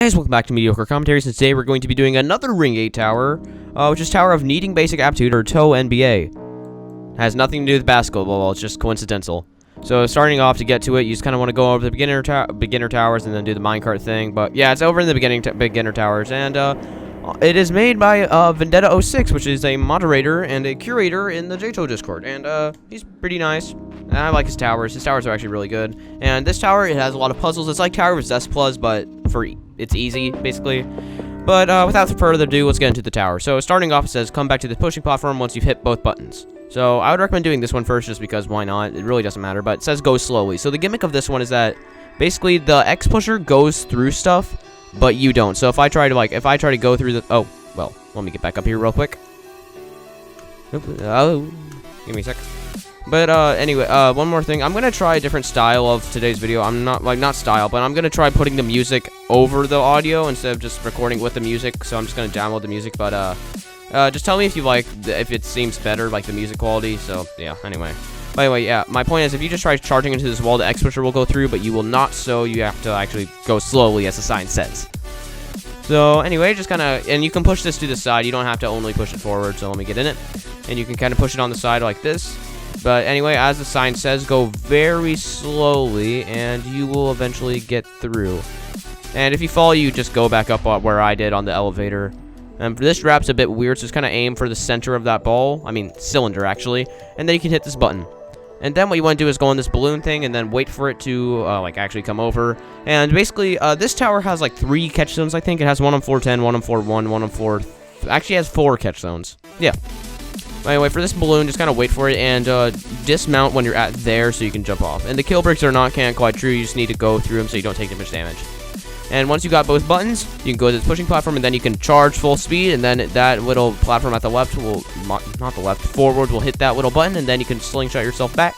Guys, welcome back to Mediocre Commentaries, and today we're going to be doing another Ring 8 tower, which is Tower of Needing Basic Aptitude, or TOE NBA. It has nothing to do with basketball, it's just coincidental. So starting off, to get to it, you just kind of want to go over the beginner towers and then do the minecart thing. But yeah, it's over in the beginner towers, and it is made by Vendetta06, which is a moderator and a curator in the JTO Discord, and he's pretty nice. And I like his towers. His towers are actually really good. And this tower, it has a lot of puzzles. It's like Tower of Zest Plus, but it's easy, basically. But without further ado, let's get into the tower. So starting off, it says, come back to the pushing platform once you've hit both buttons. So I would recommend doing this one first, just because why not? It really doesn't matter, but it says go slowly. So the gimmick of this one is that basically the X pusher goes through stuff, but you don't. So if I try to go through the, oh, well, let me get back up here real quick. Oh, give me a sec. But anyway, one more thing. I'm gonna try a different style of today's video. I'm not style, but I'm gonna try putting the music over the audio instead of just recording with the music. So I'm just gonna download the music, but just tell me if you if it seems better, like the music quality. So yeah. Anyway, by the way, yeah, my point is, if you just try charging into this wall, the X pusher will go through, but you will not. So you have to actually go slowly, as the sign says. So anyway, just kind of, and you can push this to the side. You don't have to only push it forward. So let me get in it, and you can kind of push it on the side like this. But anyway, as the sign says, go very slowly, and you will eventually get through. And if you fall, you just go back up where I did on the elevator. And this wrap's a bit weird, so just kind of aim for the center of that ball. I mean, cylinder, actually. And then you can hit this button. And then what you want to do is go on this balloon thing, and then wait for it to, actually come over. And basically, this tower has, 3 catch zones, I think. It has one on floor 10, one on floor 1, one on floor... Actually, it has 4 catch zones. Yeah. Anyway, for this balloon, just kind of wait for it and dismount when you're at there so you can jump off. And the kill bricks can't quite true. You just need to go through them so you don't take too much damage. And once you got both buttons, you can go to the pushing platform, and then you can charge full speed, and then that little platform at the left will, not the left, forward will hit that little button, and then you can slingshot yourself back.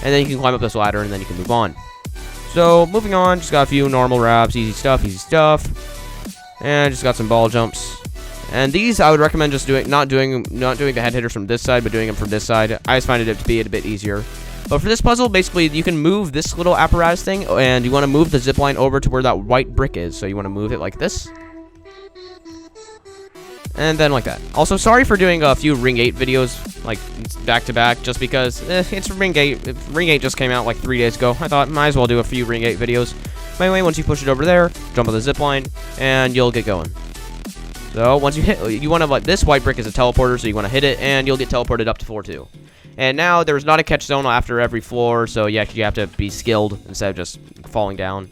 And then you can climb up this ladder, and then you can move on. So, moving on, just got a few normal wraps, easy stuff. And just got some ball jumps. And these, I would recommend just not doing the head hitters from this side, but doing them from this side. I just find it to be a bit easier. But for this puzzle, basically, you can move this little apparatus thing, and you want to move the zip line over to where that white brick is. So you want to move it like this. And then like that. Also, sorry for doing a few Ring 8 videos, back to back, just because it's Ring 8. Ring 8 just came out 3 days ago. I thought, might as well do a few Ring 8 videos. But anyway, once you push it over there, jump on the zip line, and you'll get going. So once you hit, you want to this white brick is a teleporter, so you want to hit it, and you'll get teleported up to floor 2. And now there's not a catch zone after every floor, so you have to be skilled instead of just falling down.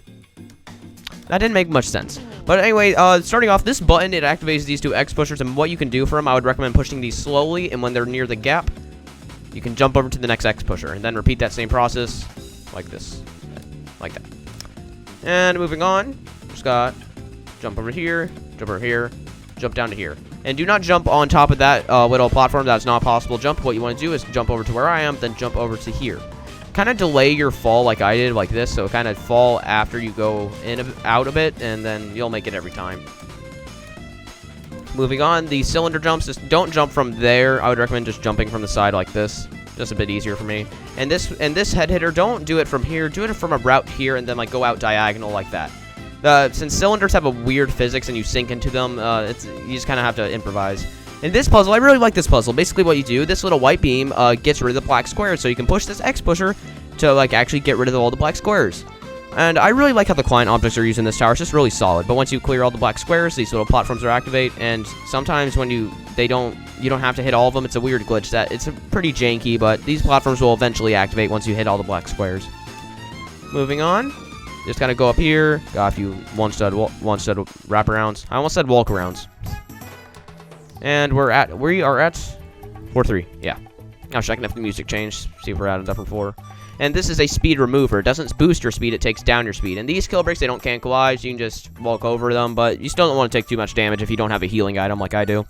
That didn't make much sense. But anyway, starting off, this button, it activates these 2 X pushers, and what you can do for them, I would recommend pushing these slowly, and when they're near the gap, you can jump over to the next X pusher, and then repeat that same process like this, like that. And moving on, just got jump over here, jump down to here. And do not jump on top of that little platform. That's not a possible jump. What you want to do is jump over to where I am, then jump over to here. Kind of delay your fall like I did, like this. So kind of fall after you go out a bit, and then you'll make it every time. Moving on, the cylinder jumps, just don't jump from there. I would recommend just jumping from the side like this. Just a bit easier for me. And this head hitter, don't do it from here. Do it from a route here, and then go out diagonal like that. Since cylinders have a weird physics and you sink into them, you just kind of have to improvise. In this puzzle, I really like this puzzle. Basically what you do, this little white beam gets rid of the black squares, so you can push this X pusher to actually get rid of all the black squares. And I really like how the client objects are used in this tower. It's just really solid. But once you clear all the black squares, these little platforms are activate, and sometimes when you don't have to hit all of them. It's a weird glitch that it's pretty janky, but these platforms will eventually activate once you hit all the black squares. Moving on. Just kind of go up here, got a few one-stud wraparounds. I almost said walk-arounds. And we are at floor 3, yeah. I was checking if the music changed, see if we're at a different floor. And this is a speed remover. It doesn't boost your speed, it takes down your speed. And these kill bricks, they don't cancelize, you can just walk over them, but you still don't want to take too much damage if you don't have a healing item like I do.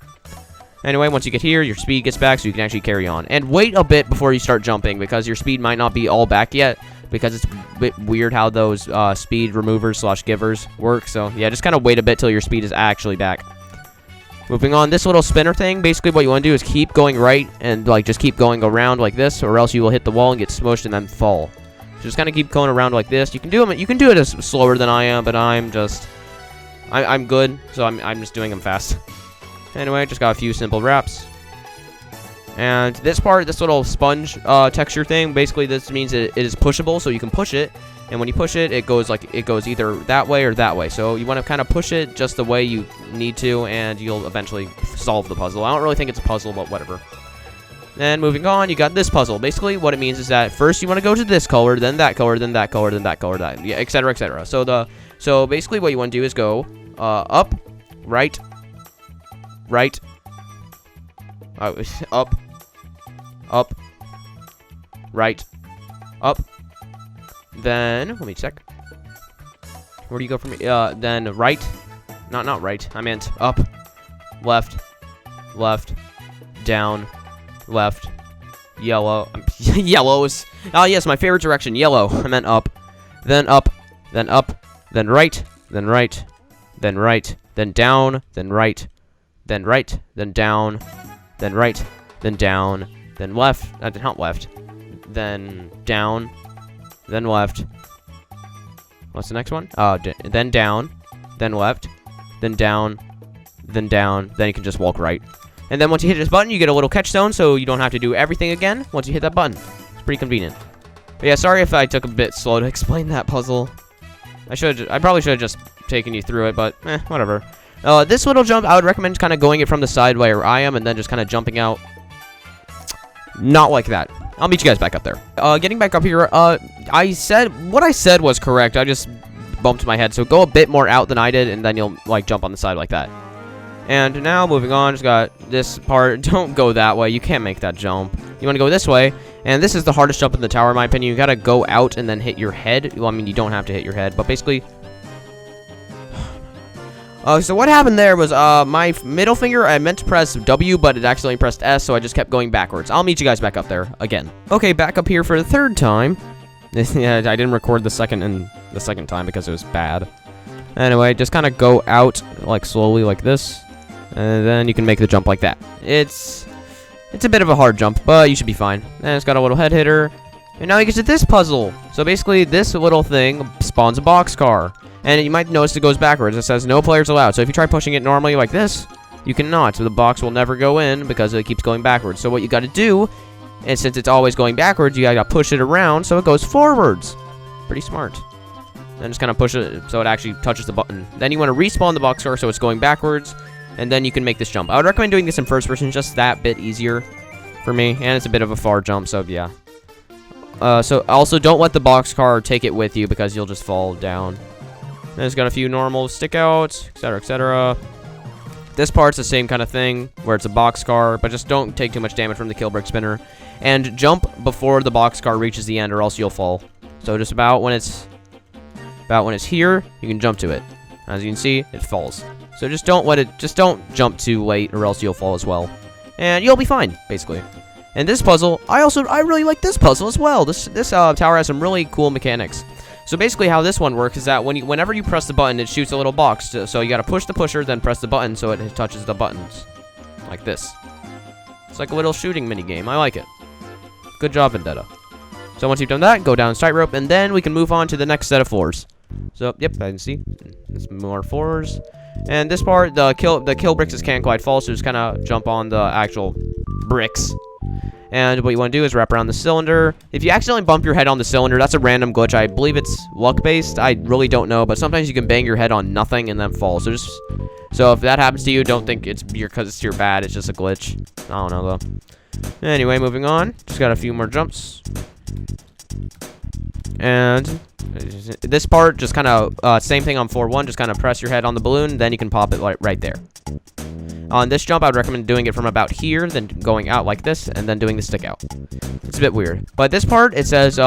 Anyway, once you get here, your speed gets back, so you can actually carry on. And wait a bit before you start jumping, because your speed might not be all back yet, because it's a bit weird how those speed removers / givers work. So yeah, just kind of wait a bit till your speed is actually back. Moving on, this little spinner thing, basically what you want to do is keep going right and just keep going around like this, or else you will hit the wall and get smushed and then fall. So just kind of keep going around like this. You can do it as slower than I am, but I'm just I'm good, so I'm just doing them fast. Anyway, just got a few simple wraps. And this part, this little sponge texture thing, basically this means it is pushable, so you can push it. And when you push it, it goes either that way or that way. So you want to kind of push it just the way you need to, and you'll eventually solve the puzzle. I don't really think it's a puzzle, but whatever. Then moving on, you got this puzzle. Basically, what it means is that first you want to go to this color, then that color, then that color, then that color, yeah, etc., etc. So basically, what you want to do is go up, right, up, right, up. Then let me check. Where do you go from here? Then right, not right. I meant up, left, down, left, yellow, yellows. Oh yes, my favorite direction, yellow. I meant up, then up, then up, then right, then right, then right, then down, then right, then right, then down, then right, then down, then left, not left, then down, then left. What's the next one? Then down, then left, then down, then down. Then you can just walk right. And then once you hit this button, you get a little catch zone, so you don't have to do everything again once you hit that button. It's pretty convenient. But yeah, sorry if I took a bit slow to explain that puzzle. I probably should have just taken you through it, but whatever. This little jump, I would recommend kind of going it from the side where I am, and then just kind of jumping out. Not like that. I'll meet you guys back up there. Getting back up here, what I said was correct. I just bumped my head. So go a bit more out than I did, and then you'll, like, jump on the side like that. And now, moving on, just got this part. Don't go that way. You can't make that jump. You want to go this way. And this is the hardest jump in the tower, in my opinion. You got to go out and then hit your head. Well, I mean, you don't have to hit your head, but basically... so what happened there was, my middle finger, I meant to press W, but it accidentally pressed S, so I just kept going backwards. I'll meet you guys back up there, again. Okay, back up here for the third time. Yeah, I didn't record the second time because it was bad. Anyway, just kind of go out, like, slowly like this. And then you can make the jump like that. It's a bit of a hard jump, but you should be fine. And it's got a little head hitter. And now you get to this puzzle. So basically, this little thing spawns a boxcar. And you might notice it goes backwards. It says no players allowed. So if you try pushing it normally like this, you cannot. So the box will never go in because it keeps going backwards. So what you got to do, and since it's always going backwards, you got to push it around so it goes forwards. Pretty smart. And just kind of push it so it actually touches the button. Then you want to respawn the boxcar so it's going backwards. And then you can make this jump. I would recommend doing this in first person, just that bit easier for me. And it's a bit of a far jump, so yeah. So also don't let the boxcar take it with you because you'll just fall down. And it's got a few normal stick outs, etc., etc. This part's the same kind of thing, where it's a boxcar, but just don't take too much damage from the kill brick spinner. And jump before the boxcar reaches the end, or else you'll fall. So just about when it's here, you can jump to it. As you can see, it falls. So just don't jump too late, or else you'll fall as well. And you'll be fine, basically. And this puzzle, I really like this puzzle as well. This tower has some really cool mechanics. So basically how this one works is that whenever you press the button, it shoots a little box. So you gotta push the pusher, then press the button so it touches the buttons. Like this. It's like a little shooting mini game. I like it. Good job, Vendetta. So once you've done that, go down tightrope, and then we can move on to the next set of floors. So, yep, I can see. There's more floors. And this part, the kill bricks can't quite fall, so just kind of jump on the actual bricks. And what you want to do is wrap around the cylinder. If you accidentally bump your head on the cylinder, that's a random glitch. I believe it's luck-based. I really don't know, but sometimes you can bang your head on nothing and then fall. So if that happens to you, don't think it's because you're bad. It's just a glitch. I don't know, though. Anyway, moving on. Just got a few more jumps. And this part, just kind of, same thing on floor 1. Just kind of press your head on the balloon, then you can pop it right there. On this jump, I would recommend doing it from about here, then going out like this, and then doing the stick out. It's a bit weird. But this part, it says,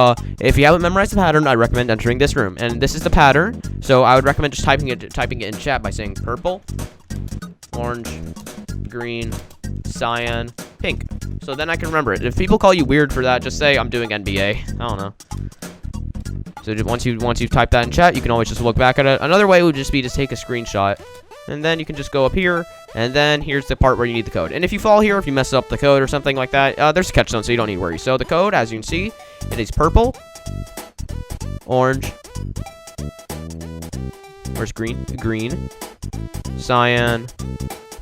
if you haven't memorized the pattern, I recommend entering this room. And this is the pattern, so I would recommend just typing it in chat by saying purple, orange, green, cyan, pink. So then I can remember it. If people call you weird for that, just say I'm doing NBA. I don't know. So once you've typed that in chat, you can always just look back at it. Another way would just be to take a screenshot. And then you can just go up here, and then here's the part where you need the code. And if you fall here, if you mess up the code or something like that, there's a catch zone, so you don't need to worry. So the code, as you can see, it is purple, orange, where's green? Green, cyan,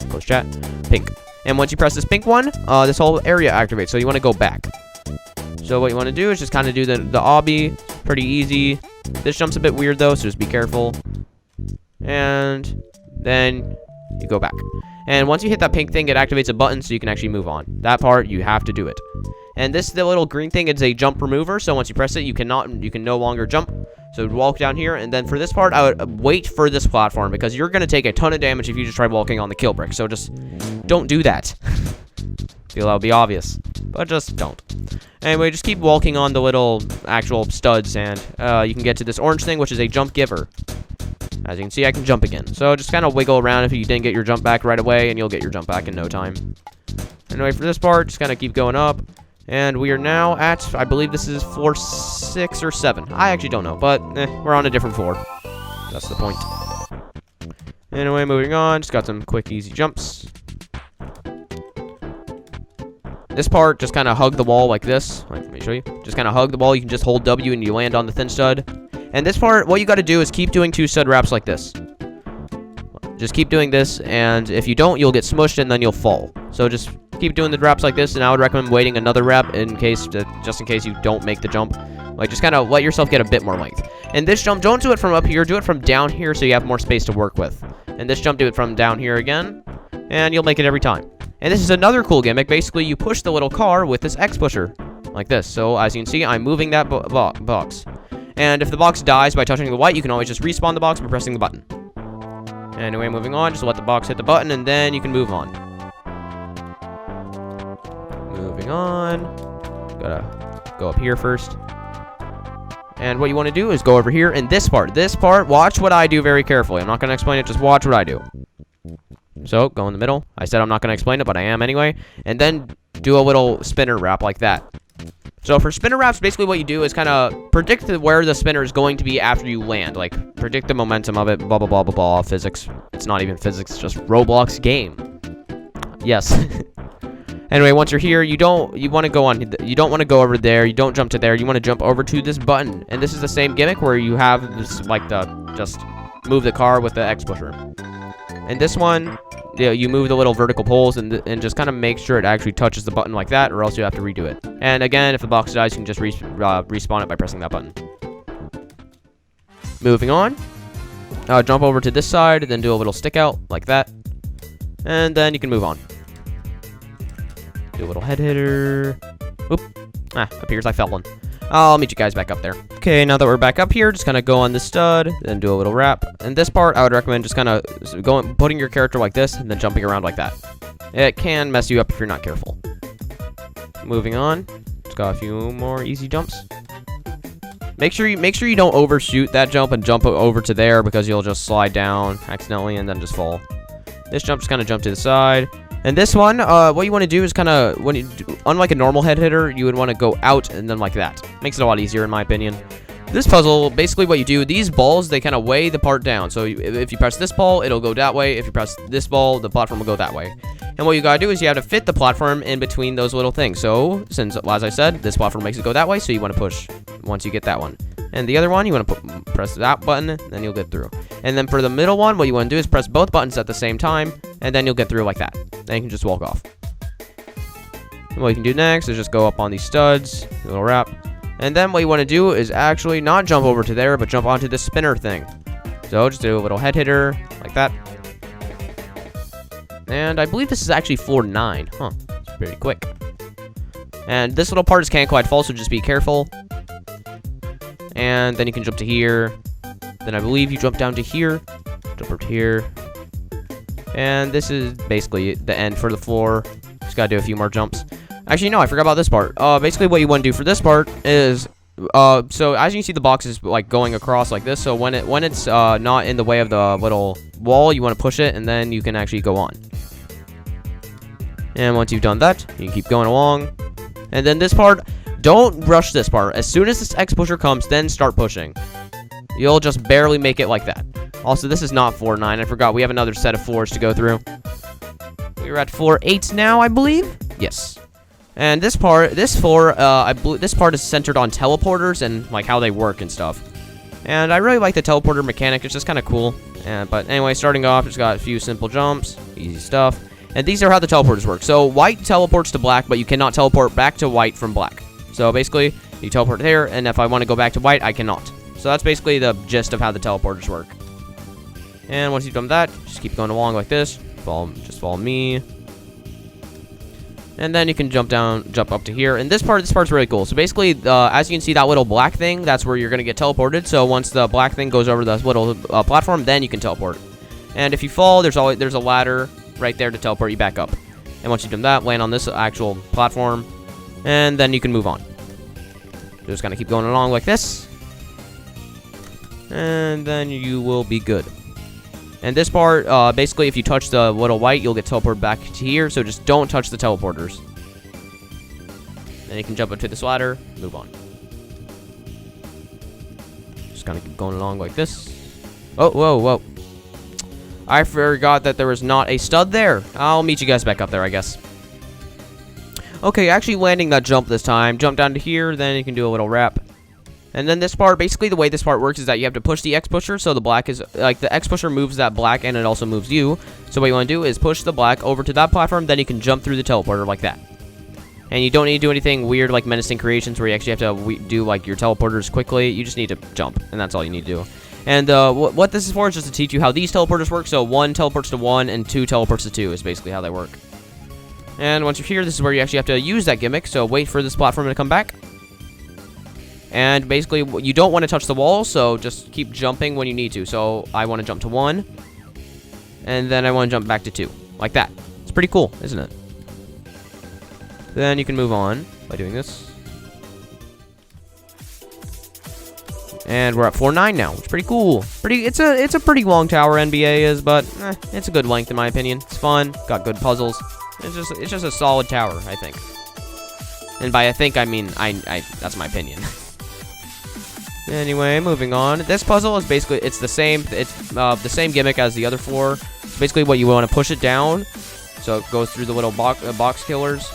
close chat, pink. And once you press this pink one, this whole area activates. So you want to go back. So what you want to do is just kind of do the obby. Pretty easy. This jump's a bit weird though, so just be careful. And then you go back. And once you hit that pink thing, it activates a button so you can actually move on. That part, you have to do it. And the little green thing is a jump remover, so once you press it, you can no longer jump. So walk down here, and then for this part, I would wait for this platform, because you're going to take a ton of damage if you just try walking on the kill brick. So just don't do that. Feel that would be obvious, but just don't. Anyway, just keep walking on the little actual studs, and you can get to this orange thing, which is a jump giver. As you can see, I can jump again. So just kind of wiggle around if you didn't get your jump back right away, and you'll get your jump back in no time. Anyway, for this part, just kind of keep going up. And we are now at, I believe this is floor 6 or 7. I actually don't know, but we're on a different floor. That's the point. Anyway, moving on. Just got some quick, easy jumps. This part, just kind of hug the wall like this. Let me show you. Just kind of hug the wall. You can just hold W and you land on the thin stud. And this part, what you got to do is keep doing 2 stud wraps like this. Just keep doing this, and if you don't, you'll get smushed and then you'll fall. So just keep doing the wraps like this, and I would recommend waiting another wrap just in case you don't make the jump. Like, just kind of let yourself get a bit more length. And this jump, don't do it from up here, do it from down here so you have more space to work with. And this jump, do it from down here again, and you'll make it every time. And this is another cool gimmick. Basically, you push the little car with this X pusher, like this. So as you can see, I'm moving that box. And if the box dies by touching the white, you can always just respawn the box by pressing the button. Anyway, moving on, just let the box hit the button, and then you can move on. Moving on. Gotta go up here first. And what you want to do is go over here, and this part, watch what I do very carefully. I'm not going to explain it, just watch what I do. So, go in the middle. I said I'm not going to explain it, but I am anyway. And then do a little spinner wrap like that. So for spinner wraps, basically what you do is kind of predict where the spinner is going to be after you land. Like, predict the momentum of it, blah, blah, blah, blah, blah, physics. It's not even physics, it's just Roblox game. Yes. Anyway, once you're here, you don't want to go over there, you don't jump to there, you want to jump over to this button. And this is the same gimmick where you have this, like, just move the car with the X pusher. And this one, you move the little vertical poles and just kind of make sure it actually touches the button like that, or else you have to redo it. And again, if the box dies, you can just respawn it by pressing that button. Moving on, jump over to this side, then do a little stick out like that, and then you can move on. Do a little head hitter. Oop. Appears I fell one. I'll meet you guys back up there. Okay, now that we're back up here, just kind of go on the stud, then do a little wrap. And this part, I would recommend just kind of putting your character like this, and then jumping around like that. It can mess you up if you're not careful. Moving on, just got a few more easy jumps. Make sure you don't overshoot that jump and jump over to there, because you'll just slide down accidentally and then just fall. This jump, just kind of jump to the side. And this one, what you want to do is kind of, unlike a normal head hitter, you would want to go out and then like that. Makes it a lot easier in my opinion. This puzzle, basically what you do, these balls, they kind of weigh the part down. So if you press this ball, it'll go that way. If you press this ball, the platform will go that way. And what you gotta do is you have to fit the platform in between those little things. So, since, as I said, this platform makes it go that way, so you want to push once you get that one. And the other one, you want to press that button, then you'll get through. And then for the middle one, what you want to do is press both buttons at the same time, and then you'll get through like that. Then you can just walk off. And what you can do next is just go up on these studs, a little wrap. And then what you want to do is actually not jump over to there, but jump onto the spinner thing. So just do a little head hitter, like that. And I believe this is actually floor 9. Huh, it's pretty quick. And this little part is can't quite fall, so just be careful. And then you can jump to here. Then I believe you jump down to here. Jump over to here. And this is basically the end for the floor. Just gotta do a few more jumps. Actually, no, I forgot about this part. Basically what you want to do for this part is... so as you can see, the box is like going across like this. So when it's not in the way of the little wall, you want to push it, and then you can actually go on. And once you've done that, you can keep going along. And then this part, don't rush this part. As soon as this X pusher comes, then start pushing. You'll just barely make it like that. Also, this is not floor 9. I forgot we have another set of floors to go through. We're at floor 8 now, I believe. Yes. And this floor, this part is centered on teleporters and like how they work and stuff. And I really like the teleporter mechanic. It's just kind of cool. But anyway, starting off, it's got a few simple jumps. Easy stuff. And these are how the teleporters work. So white teleports to black, but you cannot teleport back to white from black. So basically, you teleport there, and if I want to go back to white, I cannot. So that's basically the gist of how the teleporters work. And once you've done that, just keep going along like this. Just follow me. And then you can jump up to here. And this part's really cool. So basically, as you can see, that little black thing, that's where you're going to get teleported. So once the black thing goes over the little platform, then you can teleport. And if you fall, there's a ladder right there to teleport you back up. And once you've done that, land on this actual platform, and then you can move on. Just kind of keep going along like this. And then you will be good. And this part, basically, if you touch the little white, you'll get teleported back to here. So just don't touch the teleporters. Then you can jump into this ladder, move on. Just kind of keep going along like this. Oh, whoa, whoa. I forgot that there was not a stud there. I'll meet you guys back up there, I guess. Okay, actually landing that jump this time. Jump down to here, then you can do a little wrap. And then this part, basically the way this part works is that you have to push the X pusher, so the black is, like, the X pusher moves that black, and it also moves you. So what you want to do is push the black over to that platform, then you can jump through the teleporter like that. And you don't need to do anything weird like Menacing Creations where you actually have to do, like, your teleporters quickly. You just need to jump, and that's all you need to do. And what this is for is just to teach you how these teleporters work. So 1 teleports to 1, and 2 teleports to 2 is basically how they work. And once you're here, this is where you actually have to use that gimmick. So wait for this platform to come back. And basically, you don't want to touch the wall, so just keep jumping when you need to. So I want to jump to 1, and then I want to jump back to 2, like that. It's pretty cool, isn't it? Then you can move on by doing this. And we're at 4-9 now. It's pretty cool. It's a pretty long tower, NBA is, but it's a good length in my opinion. It's fun. Got good puzzles. It's just a solid tower, I think. And by I think I mean I that's my opinion. Anyway, moving on. This puzzle is basically it's the same gimmick as the other 4. It's basically what you want to push it down, so it goes through the little box killers,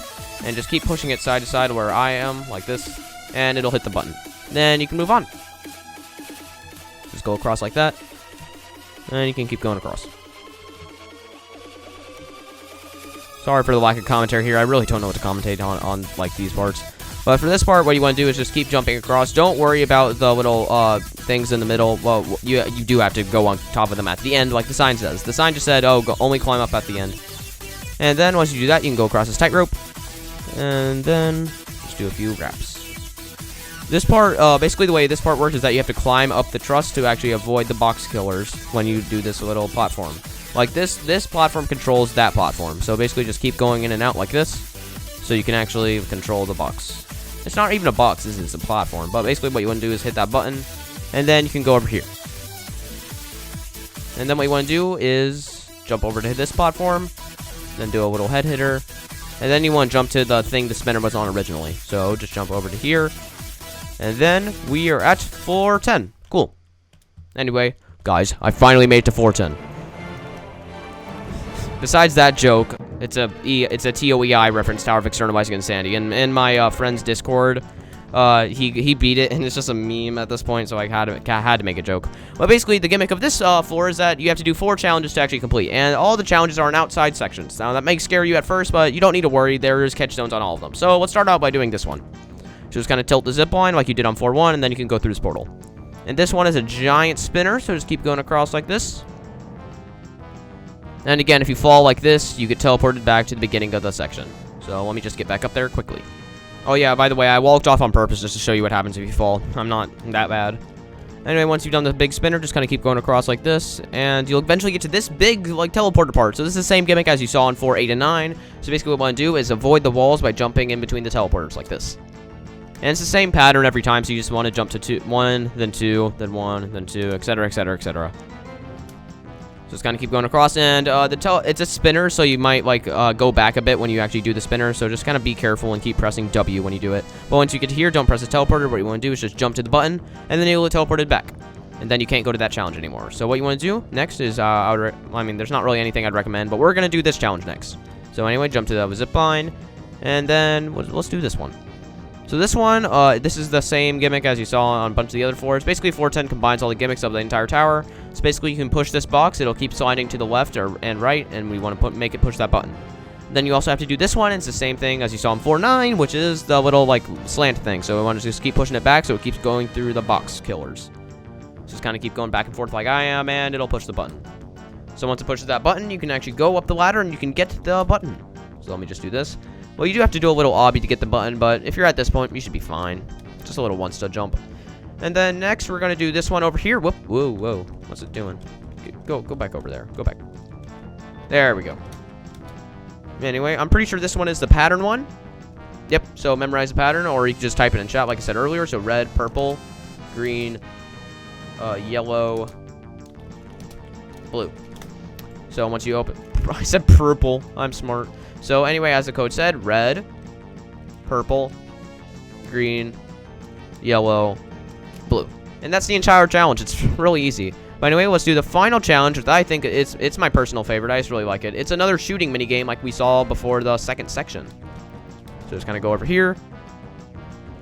and just keep pushing it side to side where I am, like this, and it'll hit the button. Then you can move on. Just go across like that, and you can keep going across. Sorry for the lack of commentary here. I really don't know what to commentate on like these parts. But for this part, what you want to do is just keep jumping across. Don't worry about the little things in the middle. Well, you do have to go on top of them at the end, like the sign says. The sign just said, oh, only climb up at the end. And then once you do that, you can go across this tightrope. And then just do a few wraps. This part, basically the way this part works is that you have to climb up the truss to actually avoid the box killers when you do this little platform. Like this platform controls that platform. So basically just keep going in and out like this, so you can actually control the box. It's not even a box, this is a platform. But basically what you want to do is hit that button, and then you can go over here. And then what you want to do is jump over to this platform, then do a little head hitter, and then you want to jump to the thing the spinner was on originally. So just jump over to here, and then we are at 410. Cool. Anyway, guys, I finally made it to 410. Besides that joke, it's a TOEI reference, Tower of Externalizing Insanity. And in my friend's Discord, he beat it, and it's just a meme at this point, so I had to make a joke. But basically, the gimmick of this floor is that you have to do 4 challenges to actually complete, and all the challenges are in outside sections. Now, that may scare you at first, but you don't need to worry. There's catch zones on all of them. So let's start out by doing this one. So just kind of tilt the zip line like you did on 4-1, and then you can go through this portal. And this one is a giant spinner, so just keep going across like this. And again, if you fall like this, you get teleported back to the beginning of the section. So let me just get back up there quickly. Oh yeah, by the way, I walked off on purpose just to show you what happens if you fall. I'm not that bad. Anyway, once you've done the big spinner, just kind of keep going across like this, and you'll eventually get to this big, like, teleporter part. So this is the same gimmick as you saw in 4, 8, and 9. So basically what we want to do is avoid the walls by jumping in between the teleporters like this. And it's the same pattern every time, so you just want to jump to 1, then 2, then 1, then 2, etc., etc., etc. Just kind of keep going across, and it's a spinner, so you might like go back a bit when you actually do the spinner. So just kind of be careful and keep pressing W when you do it. But once you get to here, don't press the teleporter. What you want to do is just jump to the button, and then you'll get teleported back, and then you can't go to that challenge anymore. So what you want to do next is I mean, there's not really anything I'd recommend, but we're gonna do this challenge next. So anyway, jump to the zip line, and then let's do this one. So this one, this is the same gimmick as you saw on a bunch of the other floors. Basically, floor 10 combines all the gimmicks of the entire tower. So basically, you can push this box. It'll keep sliding to the left and right, and we want to make it push that button. Then you also have to do this one. It's the same thing as you saw in floor 9, which is the little, like, slant thing. So we want to just keep pushing it back so it keeps going through the box killers. Just kind of keep going back and forth like I am, and it'll push the button. So once it pushes that button, you can actually go up the ladder, and you can get the button. So let me just do this. Well, you do have to do a little obby to get the button, but if you're at this point, you should be fine. Just a little one-stud jump. And then next, we're going to do this one over here. Whoop, whoa, whoa. What's it doing? Go back over there. Go back. There we go. Anyway, I'm pretty sure this one is the pattern one. Yep, so memorize the pattern, or you can just type it in chat like I said earlier. So red, purple, green, yellow, blue. So once you open... I said purple. I'm smart. So anyway, as the code said, red, purple, green, yellow, blue. And that's the entire challenge. It's really easy. But anyway, let's do the final challenge, which I think it's my personal favorite. I just really like it. It's another shooting minigame like we saw before the second section. So just kind of go over here.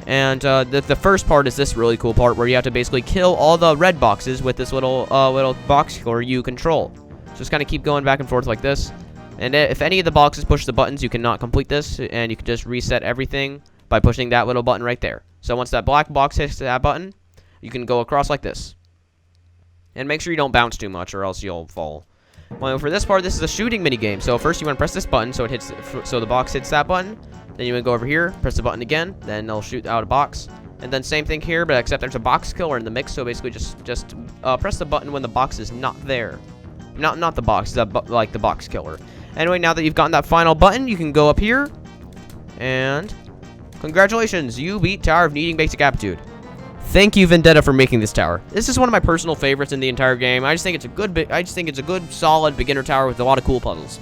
And the first part is this really cool part where you have to basically kill all the red boxes with this little box killer you control. So just kind of keep going back and forth like this. And if any of the boxes push the buttons, you cannot complete this, and you can just reset everything by pushing that little button right there. So once that black box hits that button, you can go across like this. And make sure you don't bounce too much, or else you'll fall. Well, for this part, this is a shooting minigame. So first, you want to press this button, so the box hits that button. Then you want to go over here, press the button again, then they'll shoot out a box. And then same thing here, but except there's a box killer in the mix. So basically, just press the button when the box is not there. Not the box, like the box killer. Anyway, now that you've gotten that final button, you can go up here, and congratulations, you beat Tower of Needing Basic Aptitude. Thank you, Vendetta, for making this tower. This is one of my personal favorites in the entire game. I just think it's a good, solid beginner tower with a lot of cool puzzles.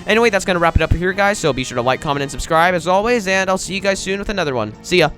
Anyway, that's gonna wrap it up here, guys. So be sure to like, comment, and subscribe as always, and I'll see you guys soon with another one. See ya.